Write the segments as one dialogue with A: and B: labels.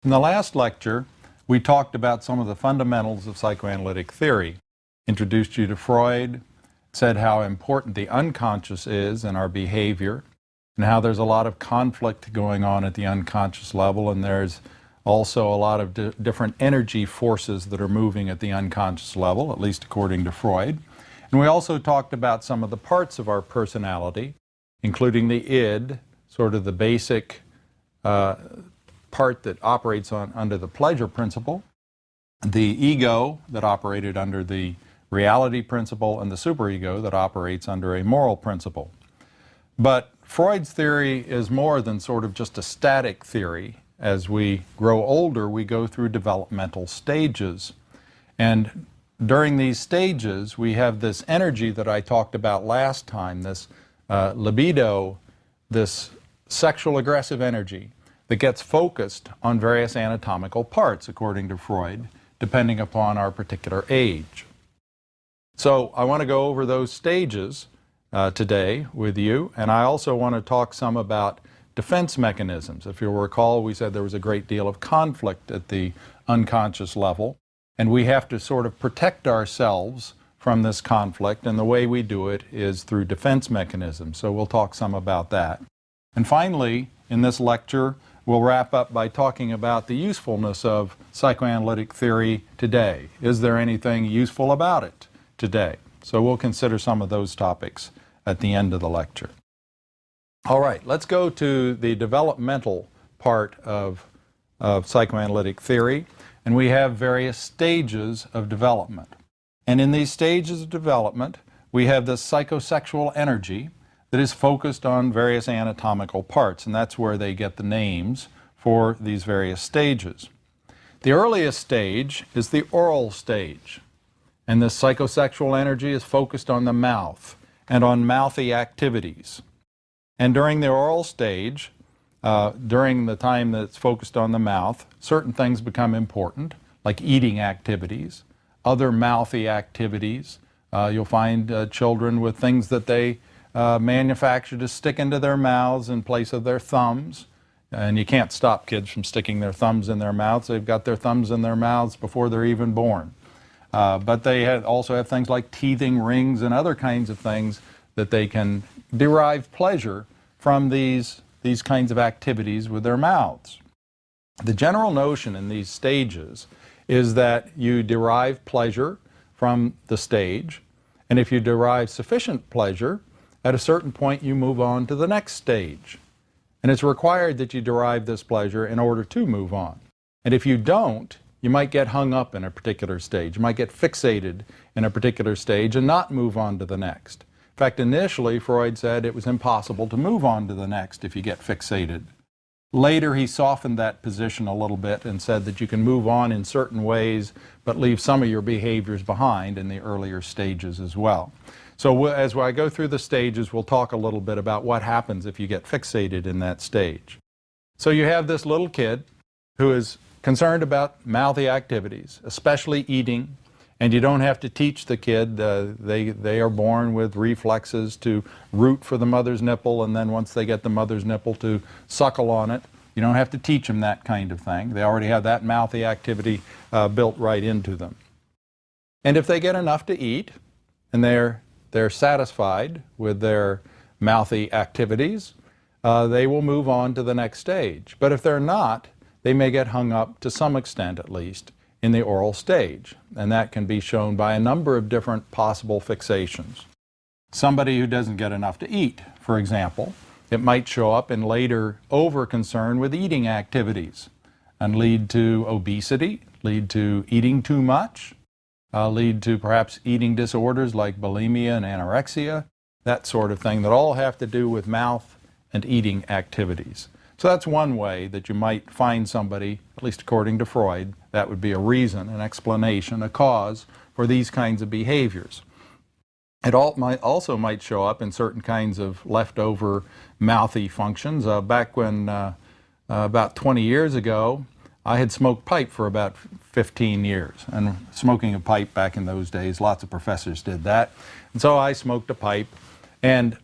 A: In the last lecture, we talked about some of the fundamentals of psychoanalytic theory, introduced you to Freud, said how important the unconscious is in our behavior, and how there's a lot of conflict going on at the unconscious level, and there's also a lot of different energy forces that are moving at the unconscious level, at least according to Freud. And we also talked about some of the parts of our personality, including the id, sort of the basic part that operates under the pleasure principle, the ego that operated under the reality principle, and the superego that operates under a moral principle. But Freud's theory is more than sort of just a static theory. As we grow older, we go through developmental stages. And during these stages, we have this energy that I talked about last time, this libido, this sexual aggressive energy that gets focused on various anatomical parts, according to Freud, depending upon our particular age. So I want to go over those stages today with you, and I also want to talk some about defense mechanisms. If you'll recall, we said there was a great deal of conflict at the unconscious level, and we have to sort of protect ourselves from this conflict, and the way we do it is through defense mechanisms. So we'll talk some about that. And finally, in this lecture, we'll wrap up by talking about the usefulness of psychoanalytic theory today. Is there anything useful about it today? So we'll consider some of those topics at the end of the lecture. All right, let's go to the developmental part of psychoanalytic theory. And we have various stages of development. And in these stages of development, we have this psychosexual energy that is focused on various anatomical parts, and that's where they get the names for these various stages. The earliest stage is the oral stage, and this psychosexual energy is focused on the mouth and on mouthy activities. And during the oral stage, during the time that it's focused on the mouth, certain things become important, like eating activities, other mouthy activities. You'll find children with things that they manufacture to stick into their mouths in place of their thumbs. And you can't stop kids from sticking their thumbs in their mouths. They've got their thumbs in their mouths before they're even born. But they also have things like teething rings and other kinds of things that they can derive pleasure from these kinds of activities with their mouths. The general notion in these stages is that you derive pleasure from the stage, and if you derive sufficient pleasure, at a certain point you move on to the next stage. And it's required that you derive this pleasure in order to move on. And if you don't, you might get hung up in a particular stage. You might get fixated in a particular stage and not move on to the next. In fact, initially, Freud said it was impossible to move on to the next if you get fixated. Later, he softened that position a little bit and said that you can move on in certain ways, but leave some of your behaviors behind in the earlier stages as well. So as I go through the stages, we'll talk a little bit about what happens if you get fixated in that stage. So you have this little kid who is concerned about mouthy activities, especially eating, and you don't have to teach the kid. They are born with reflexes to root for the mother's nipple, and then once they get the mother's nipple, to suckle on it. You don't have to teach them that kind of thing. They already have that mouthy activity built right into them. And if they get enough to eat, and they're satisfied with their mouthy activities, they will move on to the next stage. But if they're not, they may get hung up, to some extent at least, in the oral stage. And that can be shown by a number of different possible fixations. Somebody who doesn't get enough to eat, for example, it might show up in later over-concern with eating activities and lead to obesity, lead to eating too much, lead to perhaps eating disorders like bulimia and anorexia, that sort of thing, that all have to do with mouth and eating activities. So that's one way that you might find somebody, at least according to Freud, that would be a reason, an explanation, a cause for these kinds of behaviors. It also might show up in certain kinds of leftover mouthy functions. Back when, about 20 years ago, I had smoked pipe for about 15 years. And smoking a pipe back in those days, lots of professors did that. And so I smoked a pipe, and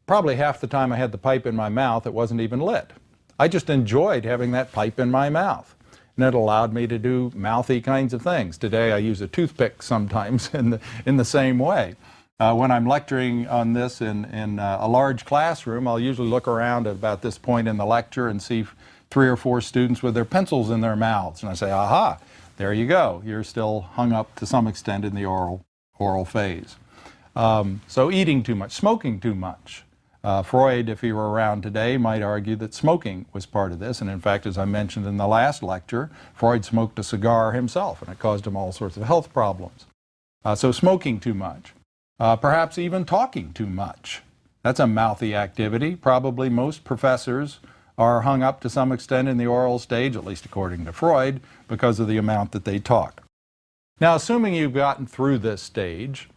A: probably half the time I had the pipe in my mouth, it wasn't even lit. I just enjoyed having that pipe in my mouth. and it allowed me to do mouthy kinds of things. Today I use a toothpick sometimes in the same way. When I'm lecturing on this in a large classroom, I'll usually look around at about this point in the lecture and see 3 or 4 students with their pencils in their mouths. And I say, aha, there you go. You're still hung up to some extent in the oral phase. So eating too much, smoking too much. Freud, if he were around today, might argue that smoking was part of this. And in fact, as I mentioned in the last lecture, Freud smoked a cigar himself, and it caused him all sorts of health problems. So smoking too much. Perhaps even talking too much. That's a mouthy activity. Probably most professors are hung up to some extent in the oral stage, at least according to Freud, because of the amount that they talk. Now, assuming you've gotten through this stage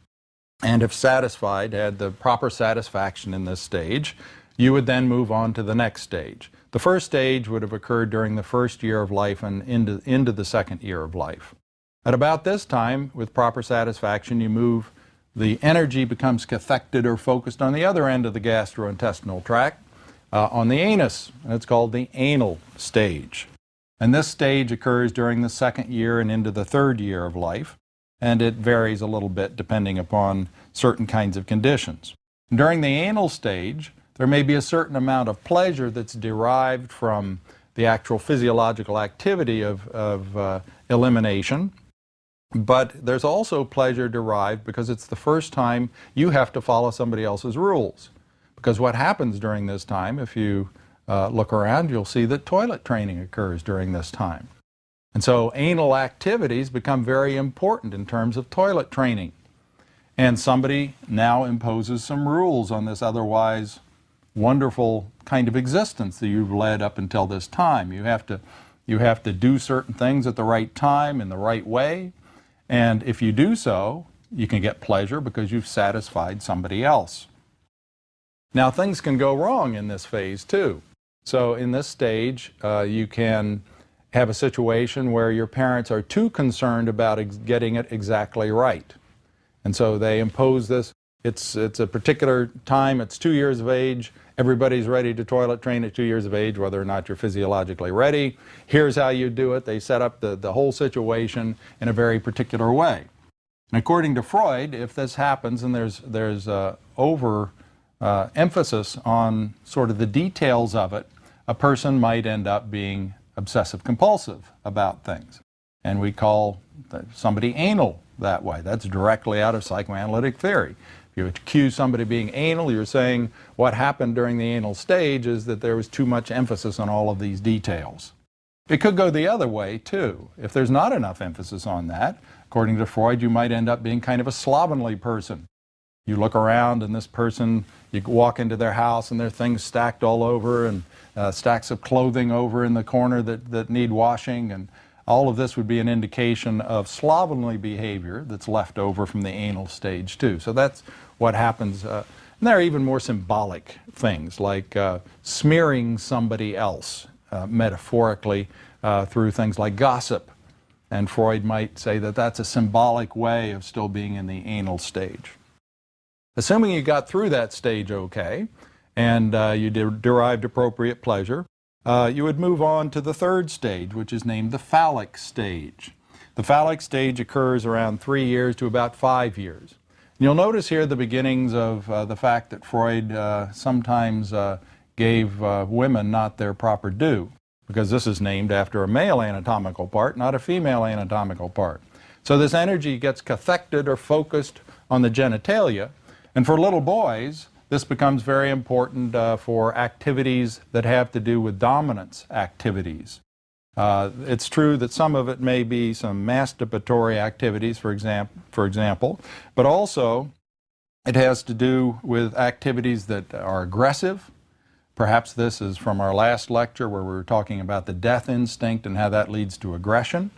A: and have satisfied, had the proper satisfaction in this stage, you would then move on to the next stage. The first stage would have occurred during the first year of life and into the second year of life. At about this time, with proper satisfaction, the energy becomes cathected or focused on the other end of the gastrointestinal tract, on the anus. It's called the anal stage. And this stage occurs during the second year and into the third year of life, and it varies a little bit depending upon certain kinds of conditions. During the anal stage, there may be a certain amount of pleasure that's derived from the actual physiological activity of elimination. But there's also pleasure derived because it's the first time you have to follow somebody else's rules. Because what happens during this time, if you look around, you'll see that toilet training occurs during this time. And so anal activities become very important in terms of toilet training. And somebody now imposes some rules on this otherwise wonderful kind of existence that you've led up until this time. You have to do certain things at the right time in the right way. And if you do so, you can get pleasure because you've satisfied somebody else. Now, things can go wrong in this phase too. So in this stage, you can have a situation where your parents are too concerned about getting it exactly right. And so they impose this. It's a particular time, it's 2 years of age, everybody's ready to toilet train at 2 years of age, whether or not you're physiologically ready. Here's how you do it. They set up the whole situation in a very particular way. And according to Freud, if this happens and there's emphasis on sort of the details of it, a person might end up being obsessive compulsive about things. And we call somebody anal that way. That's directly out of psychoanalytic theory. If you accuse somebody of being anal, you're saying what happened during the anal stage is that there was too much emphasis on all of these details. It could go the other way too. If there's not enough emphasis on that, according to Freud, you might end up being kind of a slovenly person. You look around and this person, you walk into their house and there are things stacked all over and stacks of clothing over in the corner that need washing, and all of this would be an indication of slovenly behavior that's left over from the anal stage too. So that's what happens. And there are even more symbolic things like smearing somebody else metaphorically through things like gossip. And Freud might say that that's a symbolic way of still being in the anal stage. Assuming you got through that stage okay, and you derived appropriate pleasure, you would move on to the third stage, which is named the Phallic Stage. The Phallic Stage occurs around 3 years to about 5 years. And you'll notice here the beginnings of the fact that Freud sometimes gave women not their proper due, because this is named after a male anatomical part, not a female anatomical part. So this energy gets cathected or focused on the genitalia, and for little boys, this becomes very important for activities that have to do with dominance activities. It's true that some of it may be some masturbatory activities, for example, but also it has to do with activities that are aggressive. Perhaps this is from our last lecture where we were talking about the death instinct and how that leads to aggression.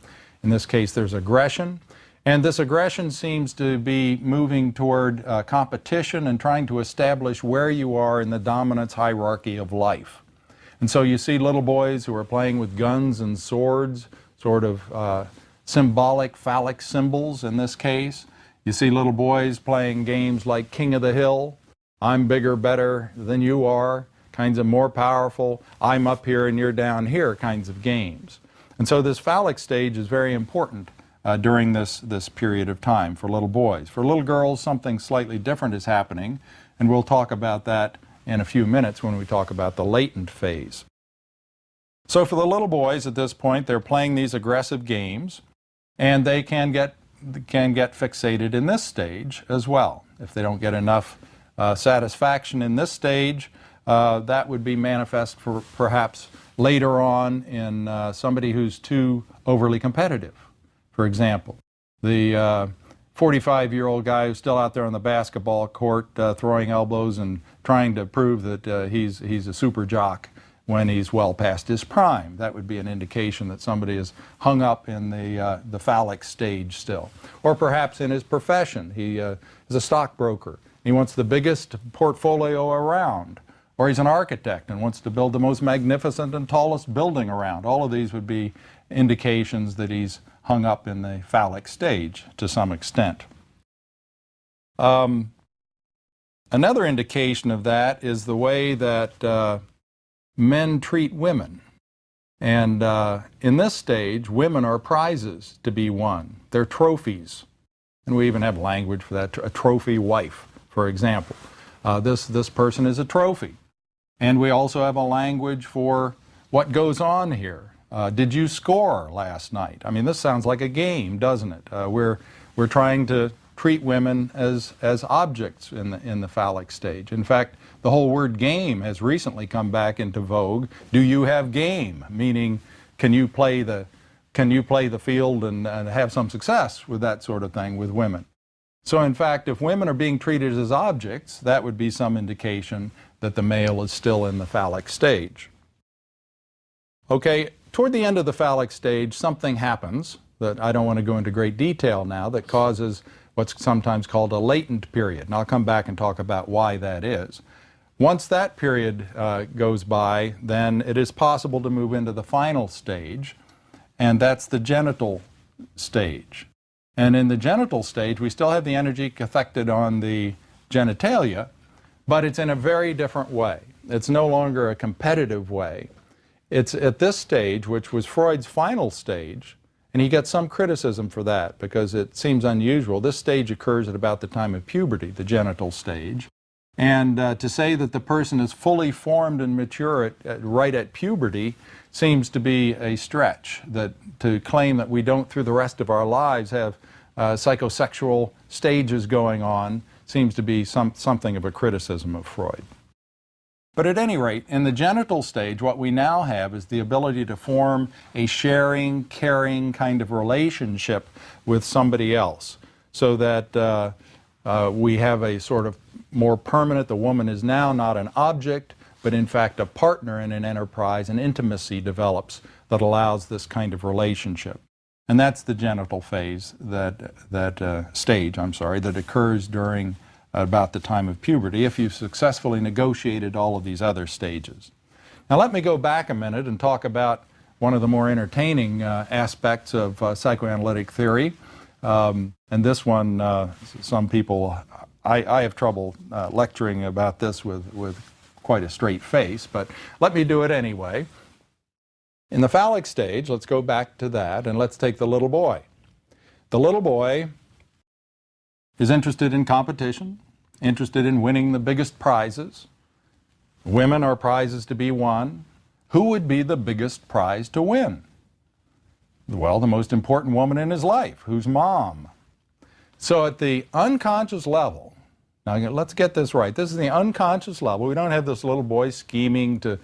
A: In this case, there's aggression. And this aggression seems to be moving toward competition and trying to establish where you are in the dominance hierarchy of life. And so you see little boys who are playing with guns and swords, sort of symbolic phallic symbols in this case. You see little boys playing games like King of the Hill, I'm bigger, better than you are, kinds of more powerful, I'm up here and you're down here kinds of games. And so this phallic stage is very important during this period of time for little boys. For little girls, something slightly different is happening, and we'll talk about that in a few minutes when we talk about the latent phase. So for the little boys at this point, they're playing these aggressive games, and they can get fixated in this stage as well. If they don't get enough satisfaction in this stage, that would be manifest for perhaps later on in somebody who's too overly competitive. For example, the 45-year-old guy who's still out there on the basketball court throwing elbows and trying to prove that he's a super jock when he's well past his prime. That would be an indication that somebody is hung up in the phallic stage still. Or perhaps in his profession, he is a stockbroker. He wants the biggest portfolio around. Or he's an architect and wants to build the most magnificent and tallest building around. All of these would be indications that he's hung up in the phallic stage to some extent. Another indication of that is the way that men treat women. And in this stage, women are prizes to be won. They're trophies. And we even have language for that, a trophy wife, for example. This person is a trophy. And we also have a language for what goes on here. Did you score last night? I mean, this sounds like a game, doesn't it? We're trying to treat women as objects in the phallic stage. In fact, the whole word game has recently come back into vogue. Do you have game? Meaning, can you play the field and have some success with that sort of thing with women? So in fact, if women are being treated as objects, that would be some indication that the male is still in the phallic stage. Okay, toward the end of the phallic stage, something happens that I don't want to go into great detail now that causes what's sometimes called a latent period. And I'll come back and talk about why that is. Once that period goes by, then it is possible to move into the final stage, and that's the genital stage. And in the genital stage, we still have the energy cathected on the genitalia, but it's in a very different way. It's no longer a competitive way. It's at this stage, which was Freud's final stage, and he gets some criticism for that because it seems unusual. This stage occurs at about the time of puberty, the genital stage. And to say that the person is fully formed and mature right at puberty seems to be a stretch. That to claim that we don't, through the rest of our lives, have psychosexual stages going on seems to be something of a criticism of Freud. But at any rate, in the genital stage, what we now have is the ability to form a sharing, caring kind of relationship with somebody else, so that we have a sort of more permanent, the woman is now not an object, but in fact a partner in an enterprise, and intimacy develops that allows this kind of relationship. And that's the genital phase, stage that occurs during about the time of puberty, if you've successfully negotiated all of these other stages. Now let me go back a minute and talk about one of the more entertaining aspects of psychoanalytic theory. And this one, some people, I have trouble lecturing about this with quite a straight face, but let me do it anyway. In the phallic stage, let's go back to that, and let's take the little boy. The little boy is interested in competition, interested in winning the biggest prizes. Women are prizes to be won. Who would be the biggest prize to win? Well, the most important woman in his life, who's mom. So at the unconscious level, now let's get this right, this is the unconscious level. We don't have this little boy scheming to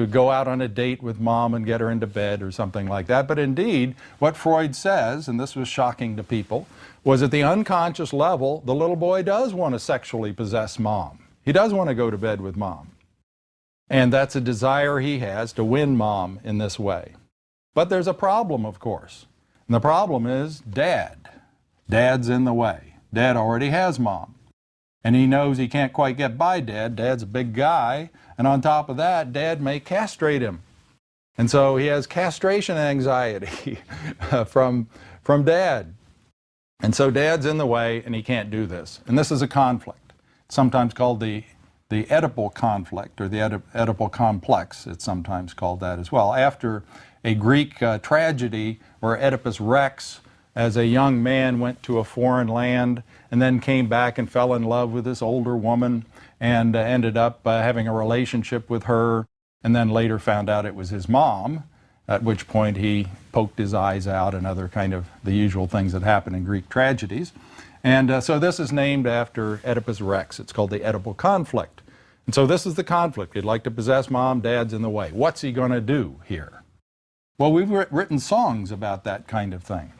A: go out on a date with mom and get her into bed or something like that. But indeed, what Freud says, and this was shocking to people, was at the unconscious level, the little boy does want to sexually possess mom. He does want to go to bed with mom. And that's a desire he has to win mom in this way. But there's a problem, of course. And the problem is Dad. Dad's in the way. Dad already has mom. And he knows he can't quite get by Dad. Dad's a big guy. And on top of that, Dad may castrate him. And so he has castration anxiety from Dad. And so Dad's in the way, and he can't do this. And this is a conflict, sometimes called the the Oedipal conflict, or the Oedipal complex, it's sometimes called that as well, after a Greek tragedy where Oedipus Rex, as a young man, went to a foreign land and then came back and fell in love with this older woman and ended up having a relationship with her, and then later found out it was his mom, at which point he poked his eyes out and other kind of the usual things that happen in Greek tragedies. And so this is named after Oedipus Rex. It's called the Oedipal conflict. And so this is the conflict. He'd like to possess mom, dad's in the way. What's he going to do here? Well, we've written songs about that kind of thing.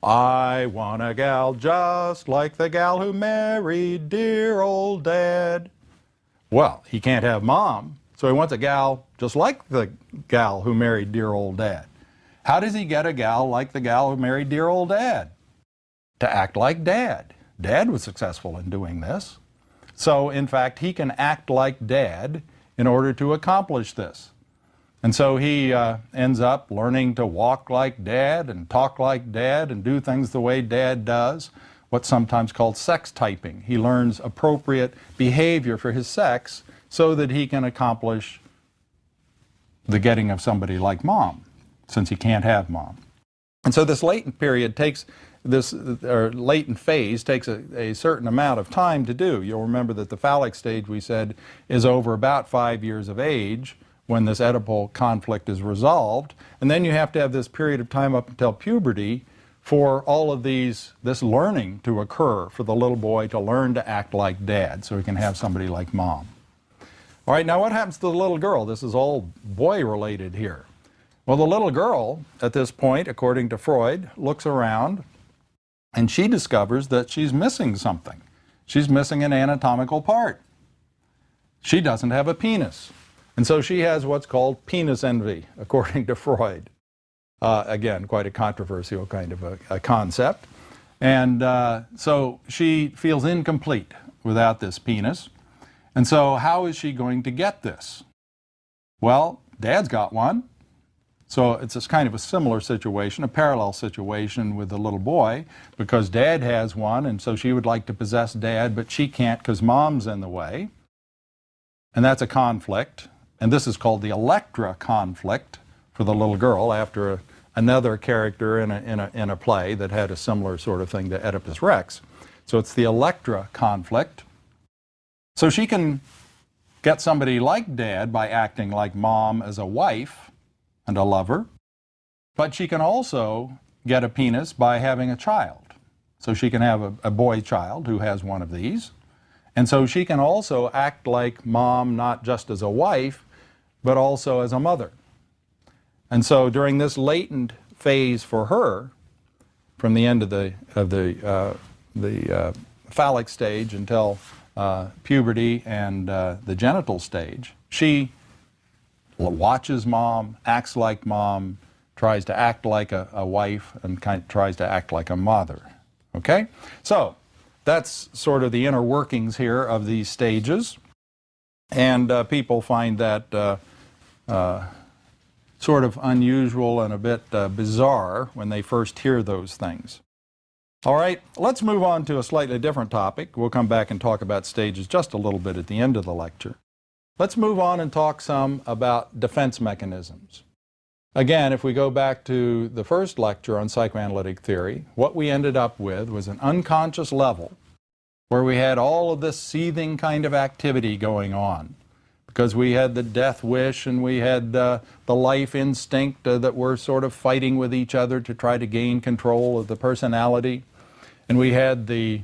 A: I want a gal just like the gal who married dear old dad. Well, he can't have mom, so he wants a gal just like the gal who married dear old dad. How does he get a gal like the gal who married dear old dad? To act like dad. Dad was successful in doing this. So, in fact, he can act like dad in order to accomplish this. And so he ends up learning to walk like dad and talk like dad and do things the way dad does, what's sometimes called sex typing. He learns appropriate behavior for his sex so that he can accomplish the getting of somebody like mom, since he can't have mom. And so this latent period takes latent phase takes a certain amount of time to do. You'll remember that the phallic stage, we said, is over about 5 years of age when this Oedipal conflict is resolved. And then you have to have this period of time up until puberty for all of this learning to occur, for the little boy to learn to act like dad so he can have somebody like mom. All right, now what happens to the little girl? This is all boy-related here. Well, the little girl, at this point, according to Freud, looks around and she discovers that she's missing something. She's missing an anatomical part. She doesn't have a penis. And so she has what's called penis envy, according to Freud. Again, quite a controversial kind of a concept. And so she feels incomplete without this penis. And so how is she going to get this? Well, dad's got one. So it's this kind of a similar situation, a parallel situation with the little boy, because dad has one, and so she would like to possess dad, but she can't because mom's in the way. And that's a conflict. And this is called the Elektra conflict for the little girl, after another character in a play that had a similar sort of thing to Oedipus Rex. So it's the Elektra conflict. So she can get somebody like dad by acting like mom as a wife and a lover, but she can also get a penis by having a child. So she can have a boy child who has one of these. And so she can also act like mom, not just as a wife, but also as a mother. And so during this latent phase for her, from the end of the phallic stage until puberty and the genital stage, she watches mom, acts like mom, tries to act like a wife, and tries to act like a mother. Okay? So that's sort of the inner workings here of these stages. And people find that sort of unusual and a bit bizarre when they first hear those things. All right, let's move on to a slightly different topic. We'll come back and talk about stages just a little bit at the end of the lecture. Let's move on and talk some about defense mechanisms. Again, if we go back to the first lecture on psychoanalytic theory, what we ended up with was an unconscious level where we had all of this seething kind of activity going on, because we had the death wish and we had the life instinct that were sort of fighting with each other to try to gain control of the personality. And we had the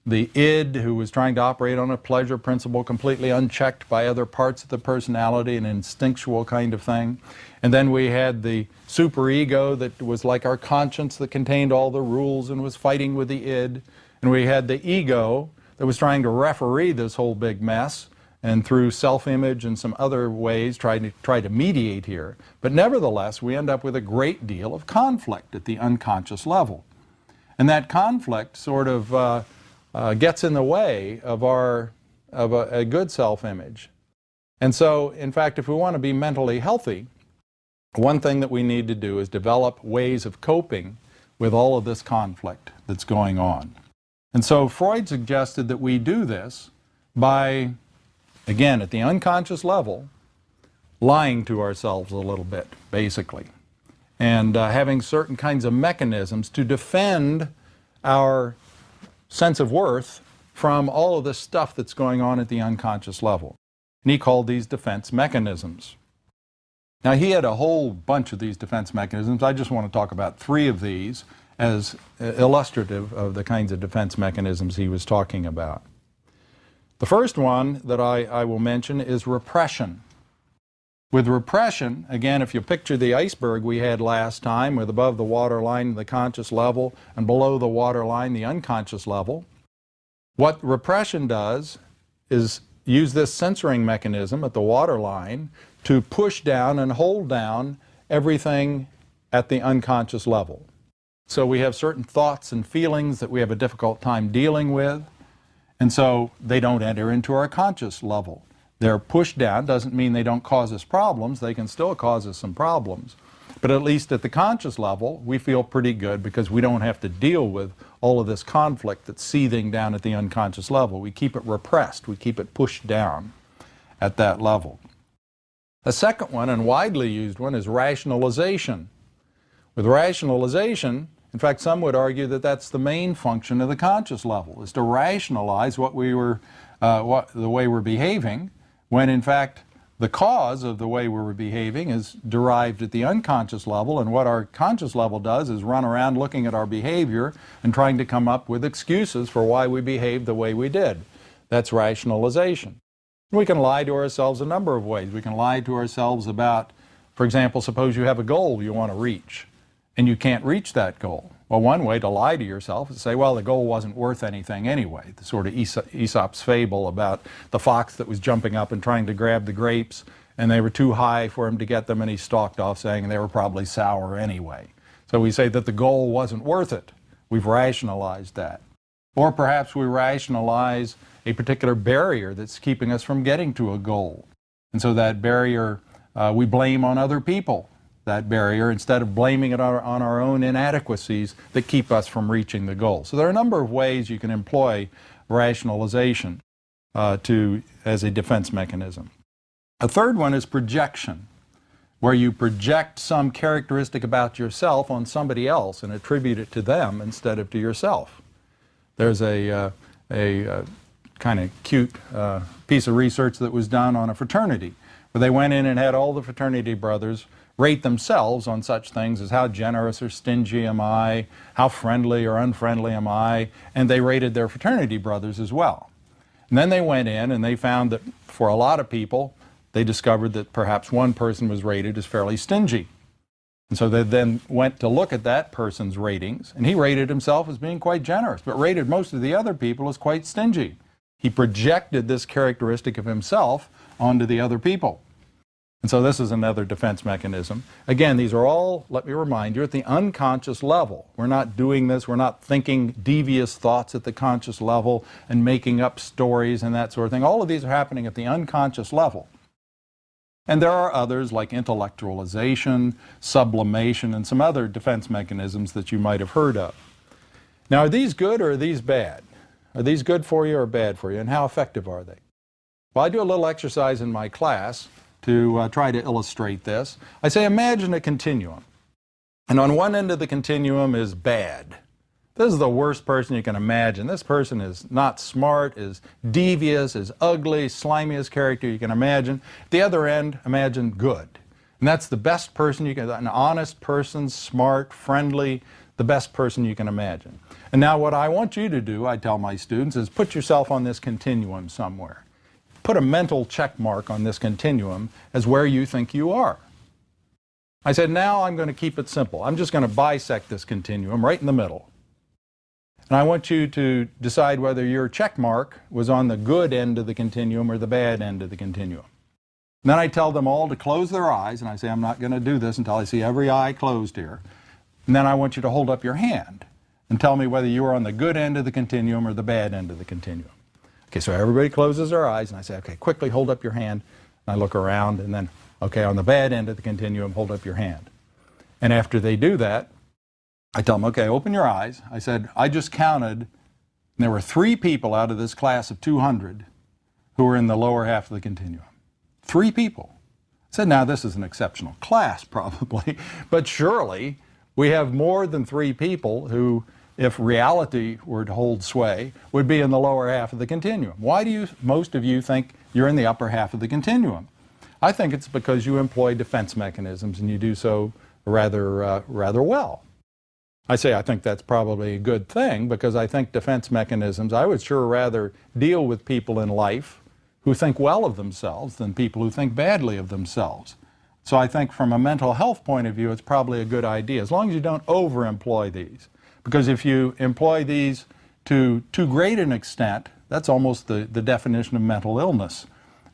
A: id, who was trying to operate on a pleasure principle completely unchecked by other parts of the personality, an instinctual kind of thing. And then we had the superego that was like our conscience that contained all the rules and was fighting with the id. And we had the ego that was trying to referee this whole big mess, and through self-image and some other ways try to mediate here. But nevertheless, we end up with a great deal of conflict at the unconscious level. And that conflict sort of gets in the way of a good self-image. And so, in fact, if we want to be mentally healthy, one thing that we need to do is develop ways of coping with all of this conflict that's going on. And so Freud suggested that we do this by again, at the unconscious level, lying to ourselves a little bit, basically, and having certain kinds of mechanisms to defend our sense of worth from all of the stuff that's going on at the unconscious level. And he called these defense mechanisms. Now, he had a whole bunch of these defense mechanisms. I just want to talk about 3 of these as illustrative of the kinds of defense mechanisms he was talking about. The first one that I will mention is repression. With repression, again, if you picture the iceberg we had last time with above the waterline the conscious level and below the waterline the unconscious level, what repression does is use this censoring mechanism at the waterline to push down and hold down everything at the unconscious level. So we have certain thoughts and feelings that we have a difficult time dealing with, and so they don't enter into our conscious level. They're pushed down. Doesn't mean they don't cause us problems. They can still cause us some problems. But at least at the conscious level, we feel pretty good because we don't have to deal with all of this conflict that's seething down at the unconscious level. We keep it repressed. We keep it pushed down at that level. The second one, and widely used one, is rationalization. With rationalization, in fact, some would argue that that's the main function of the conscious level, is to rationalize the way we're behaving, when in fact the cause of the way we're behaving is derived at the unconscious level, and what our conscious level does is run around looking at our behavior and trying to come up with excuses for why we behaved the way we did. That's rationalization. We can lie to ourselves a number of ways. We can lie to ourselves about, for example, suppose you have a goal you want to reach and you can't reach that goal. Well, one way to lie to yourself is to say, well, the goal wasn't worth anything anyway. The sort of Aesop's fable about the fox that was jumping up and trying to grab the grapes, and they were too high for him to get them, and he stalked off saying they were probably sour anyway. So we say that the goal wasn't worth it. We've rationalized that. Or perhaps we rationalize a particular barrier that's keeping us from getting to a goal. And so that barrier we blame on other people. That barrier, instead of blaming it on our own inadequacies that keep us from reaching the goal. So there are a number of ways you can employ rationalization as a defense mechanism. A third one is projection, where you project some characteristic about yourself on somebody else and attribute it to them instead of to yourself. There's a kind of cute piece of research that was done on a fraternity, where they went in and had all the fraternity brothers rate themselves on such things as how generous or stingy am I, how friendly or unfriendly am I, and they rated their fraternity brothers as well. And then they went in and they found that for a lot of people, they discovered that perhaps one person was rated as fairly stingy. And so they then went to look at that person's ratings, and he rated himself as being quite generous, but rated most of the other people as quite stingy. He projected this characteristic of himself onto the other people. And so this is another defense mechanism. Again, these are all, let me remind you, at the unconscious level. We're not doing this, we're not thinking devious thoughts at the conscious level and making up stories and that sort of thing. All of these are happening at the unconscious level. And there are others like intellectualization, sublimation, and some other defense mechanisms that you might have heard of. Now, are these good or are these bad? Are these good for you or bad for you? And how effective are they? Well, I do a little exercise in my class to try to illustrate this. I say, imagine a continuum. And on one end of the continuum is bad. This is the worst person you can imagine. This person is not smart, is devious, is ugly, slimiest character you can imagine. At the other end, imagine good. And that's the best person you can, an honest person, smart, friendly, the best person you can imagine. And now what I want you to do, I tell my students, is put yourself on this continuum somewhere. Put a mental check mark on this continuum as where you think you are. I said, now I'm going to keep it simple. I'm just going to bisect this continuum right in the middle. And I want you to decide whether your check mark was on the good end of the continuum or the bad end of the continuum. And then I tell them all to close their eyes, and I say, I'm not going to do this until I see every eye closed here. And then I want you to hold up your hand and tell me whether you are on the good end of the continuum or the bad end of the continuum. Okay, so everybody closes their eyes, and I say, okay, quickly hold up your hand. And I look around, and then, okay, on the bad end of the continuum, hold up your hand. And after they do that, I tell them, okay, open your eyes. I said, I just counted, and there were 3 people out of this class of 200 who are in the lower half of the continuum. 3 people. I said, now this is an exceptional class probably, but surely we have more than 3 people who, if reality were to hold sway, would be in the lower half of the continuum. Why do most of you think you're in the upper half of the continuum? I think it's because you employ defense mechanisms and you do so rather well. I say I think that's probably a good thing because I think defense mechanisms, I would sure rather deal with people in life who think well of themselves than people who think badly of themselves. So I think from a mental health point of view, it's probably a good idea, as long as you don't over-employ these. Because if you employ these to too great an extent, that's almost the definition of mental illness.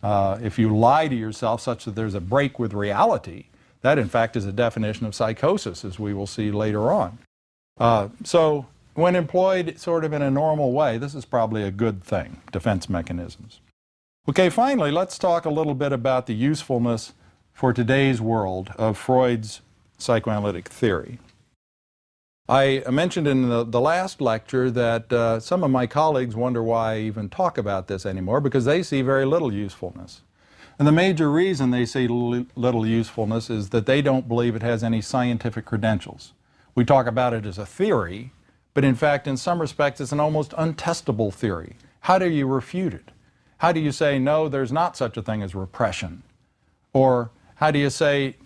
A: If you lie to yourself such that there's a break with reality, that in fact is a definition of psychosis, as we will see later on. So when employed sort of in a normal way, this is probably a good thing, defense mechanisms. Okay, finally, let's talk a little bit about the usefulness for today's world of Freud's psychoanalytic theory. I mentioned in the last lecture that some of my colleagues wonder why I even talk about this anymore, because they see very little usefulness. And the major reason they see little usefulness is that they don't believe it has any scientific credentials. We talk about it as a theory, but in fact, in some respects, it's an almost untestable theory. How do you refute it? How do you say, no, there's not such a thing as repression? Or how do you say,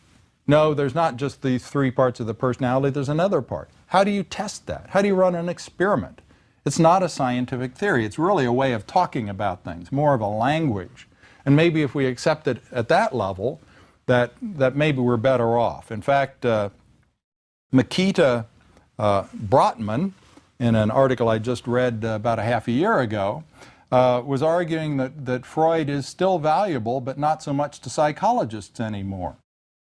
A: no, there's not just these 3 parts of the personality, there's another part? How do you test that? How do you run an experiment? It's not a scientific theory. It's really a way of talking about things, more of a language. And maybe if we accept it at that level, that maybe we're better off. In fact, Mikita Brottman, in an article I just read about a half a year ago, was arguing that Freud is still valuable, but not so much to psychologists anymore.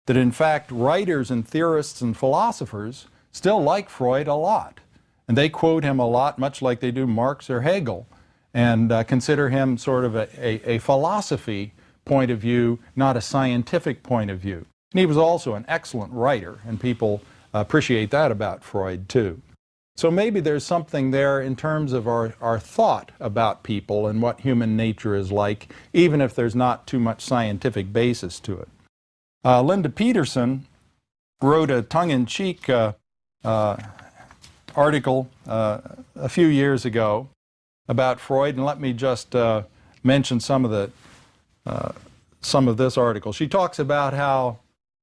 A: That in fact, writers and theorists and philosophers still like Freud a lot. And they quote him a lot, much like they do Marx or Hegel, and consider him sort of a philosophy point of view, not a scientific point of view. And he was also an excellent writer, and people appreciate that about Freud too. So maybe there's something there in terms of our thought about people and what human nature is like, even if there's not too much scientific basis to it. Linda Peterson wrote a tongue-in-cheek article a few years ago about Freud, and let me just mention some of this article. She talks about how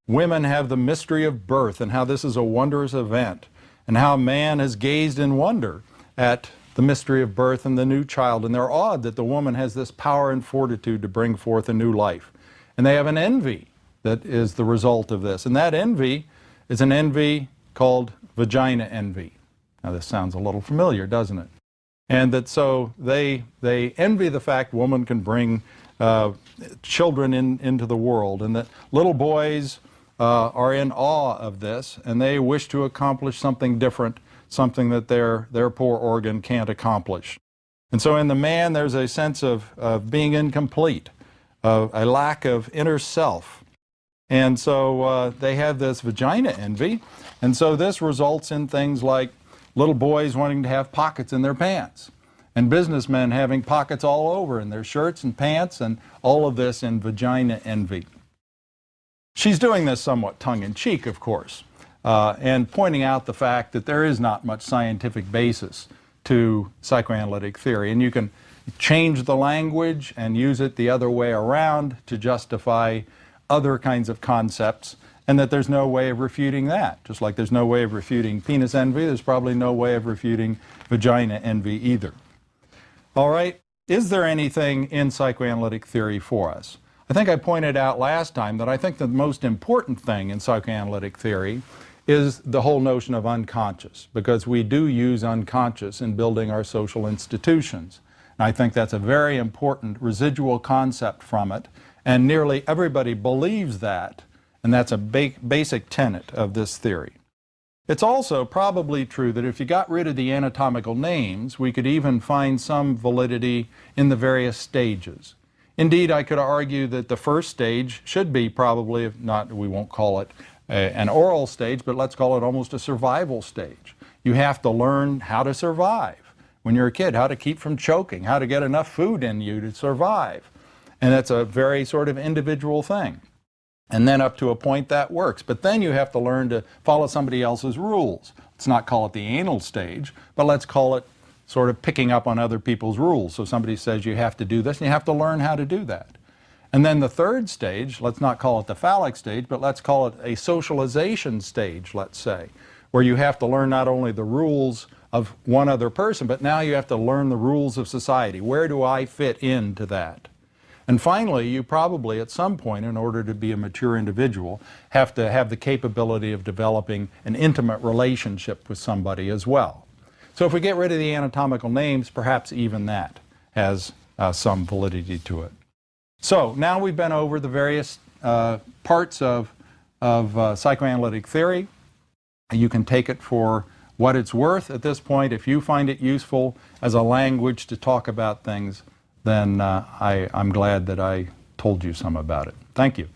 A: women have the mystery of birth and how this is a wondrous event, and how man has gazed in wonder at the mystery of birth and the new child, and they're awed that the woman has this power and fortitude to bring forth a new life. And they have an envy that is the result of this, and that envy is an envy called vagina envy. Now this sounds a little familiar, doesn't it? And that so they envy the fact woman can bring children into the world, and that little boys are in awe of this, and they wish to accomplish something different, something that their poor organ can't accomplish. And so in the man there's a sense of being incomplete, a lack of inner self. And so they have this vagina envy, and so this results in things like little boys wanting to have pockets in their pants, and businessmen having pockets all over in their shirts and pants, and all of this in vagina envy. She's doing this somewhat tongue-in-cheek, of course, and pointing out the fact that there is not much scientific basis to psychoanalytic theory, and you can change the language and use it the other way around to justify other kinds of concepts, and that there's no way of refuting that. Just like there's no way of refuting penis envy, there's probably no way of refuting vagina envy either. All right, is there anything in psychoanalytic theory for us? I think I pointed out last time that I think the most important thing in psychoanalytic theory is the whole notion of unconscious, because we do use unconscious in building our social institutions. And I think that's a very important residual concept from it, and nearly everybody believes that, and that's a basic tenet of this theory. It's also probably true that if you got rid of the anatomical names, we could even find some validity in the various stages. Indeed, I could argue that the first stage should be probably, if not, we won't call it an oral stage, but let's call it almost a survival stage. You have to learn how to survive when you're a kid, how to keep from choking, how to get enough food in you to survive. And that's a very sort of individual thing. And then up to a point that works. But then you have to learn to follow somebody else's rules. Let's not call it the anal stage, but let's call it sort of picking up on other people's rules. So somebody says you have to do this, and you have to learn how to do that. And then the third stage, let's not call it the phallic stage, but let's call it a socialization stage, let's say, where you have to learn not only the rules of one other person, but now you have to learn the rules of society. Where do I fit into that? And finally, you probably at some point, in order to be a mature individual, have to have the capability of developing an intimate relationship with somebody as well. So if we get rid of the anatomical names, perhaps even that has some validity to it. So now we've been over the various parts of psychoanalytic theory. You can take it for what it's worth at this point. If you find it useful as a language to talk about things, then I'm glad that I told you some about it. Thank you.